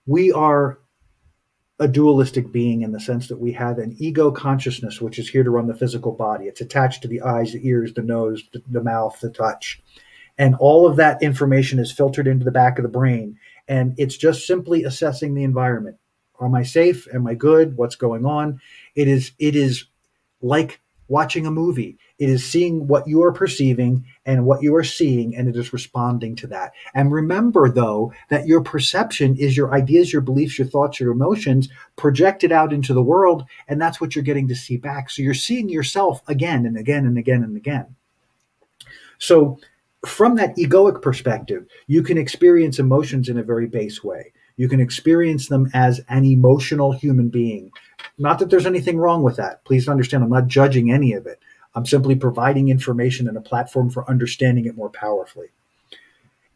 We are a dualistic being in the sense that we have an ego consciousness, which is here to run the physical body. It's attached to the eyes, the ears, the nose, the mouth, the touch. And all of that information is filtered into the back of the brain. And it's just simply assessing the environment. Am I safe? Am I good? What's going on? It is like watching a movie. It is seeing what you are perceiving and what you are seeing, and it is responding to that. And remember, though, that your perception is your ideas, your beliefs, your thoughts, your emotions projected out into the world, and that's what you're getting to see back. So you're seeing yourself again and again and again and again. So, from that egoic perspective, you can experience emotions in a very base way. You can experience them as an emotional human being. Not that there's anything wrong with that. Please understand, I'm not judging any of it. I'm simply providing information and a platform for understanding it more powerfully.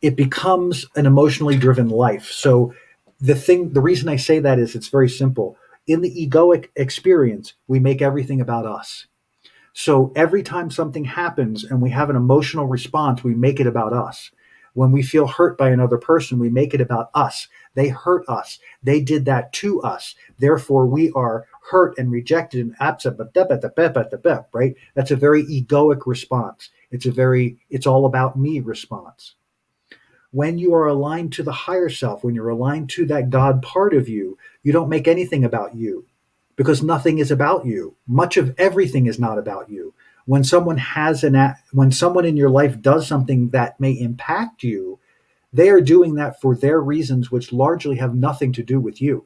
It becomes an emotionally driven life. So, the reason I say that is it's very simple. In the egoic experience, we make everything about us. So every time something happens and we have an emotional response, we make it about us. When we feel hurt by another person, we make it about us. They hurt us. They did that to us. Therefore, we are hurt and rejected and absent. Right? That's a very egoic response. It's all about me response. When you are aligned to the higher self, when you're aligned to that God part of you, you don't make anything about you because nothing is about you. Much of everything is not about you. When someone in your life does something that may impact you, they are doing that for their reasons, which largely have nothing to do with you.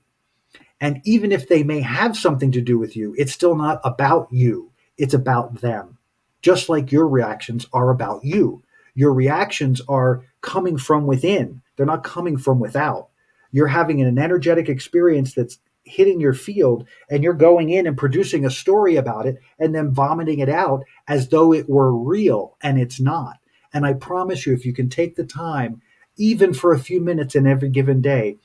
And even if they may have something to do with you, it's still not about you. It's about them. Just like your reactions are about you. Your reactions are coming from within. They're not coming from without. You're having an energetic experience that's hitting your field, and you're going in and producing a story about it and then vomiting it out as though it were real, and it's not. And I promise you, if you can take the time, even for a few minutes in every given day,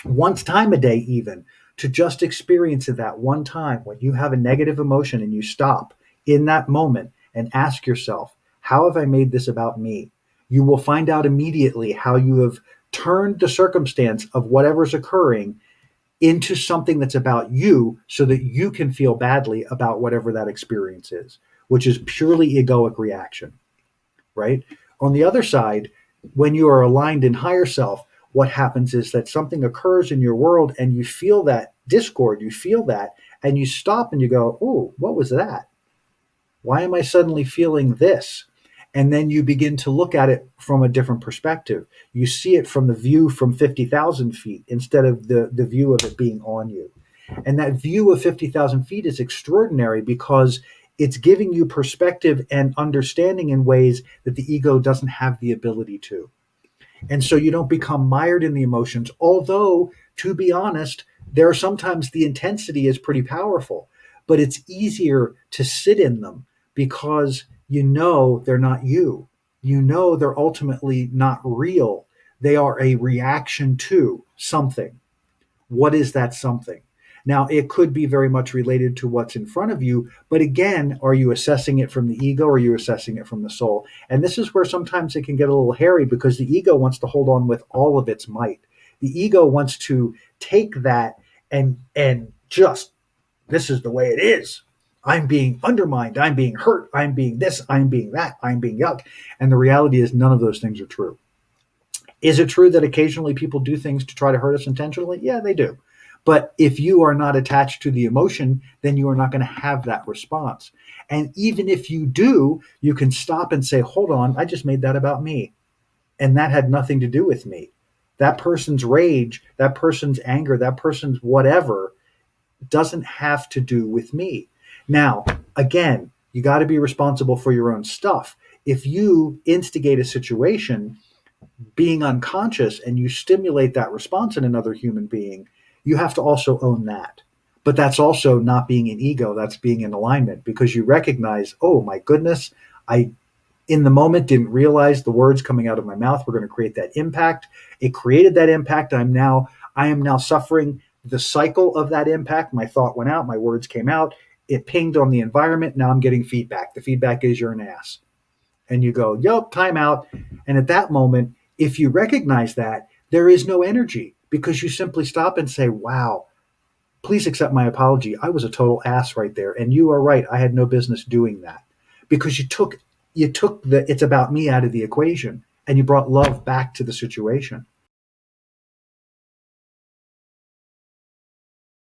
once time a day even, to just experience it that one time when you have a negative emotion and you stop in that moment and ask yourself, how have I made this about me? You will find out immediately how you have turned the circumstance of whatever's occurring into something that's about you so that you can feel badly about whatever that experience is, which is purely egoic reaction, right? On the other side, when you are aligned in higher self, what happens is that something occurs in your world and you feel that discord, you feel that, and you stop and you go, oh, what was that? Why am I suddenly feeling this? And then you begin to look at it from a different perspective. You see it from the view from 50,000 feet instead of the view of it being on you. And that view of 50,000 feet is extraordinary because it's giving you perspective and understanding in ways that the ego doesn't have the ability to. And so you don't become mired in the emotions, although, to be honest, there are sometimes the intensity is pretty powerful, but it's easier to sit in them because you know they're not you. You know they're ultimately not real. They are a reaction to something. What is that something? Now, it could be very much related to what's in front of you, but again, are you assessing it from the ego or are you assessing it from the soul? And this is where sometimes it can get a little hairy because the ego wants to hold on with all of its might. The ego wants to take that and just, this is the way it is. I'm being undermined. I'm being hurt. I'm being this. I'm being that. I'm being yuck. And the reality is none of those things are true. Is it true that occasionally people do things to try to hurt us intentionally? Yeah, they do. But if you are not attached to the emotion, then you are not going to have that response. And even if you do, you can stop and say, hold on, I just made that about me. And that had nothing to do with me. That person's rage, that person's anger, that person's whatever doesn't have to do with me. Now, again, you got to be responsible for your own stuff. If you instigate a situation being unconscious and you stimulate that response in another human being, you have to also own that. But that's also not being in ego, that's being in alignment because you recognize, oh my goodness, I in the moment didn't realize the words coming out of my mouth were going to create that impact. It created that impact. I am now suffering the cycle of that impact. My thought went out, my words came out, it pinged on the environment. Now I'm getting feedback. The feedback is you're an ass. And you go, yup, time out. And at that moment, if you recognize that, there is no energy because you simply stop and say, wow, please accept my apology. I was a total ass right there. And you are right. I had no business doing that, because you took the it's about me out of the equation, and you brought love back to the situation.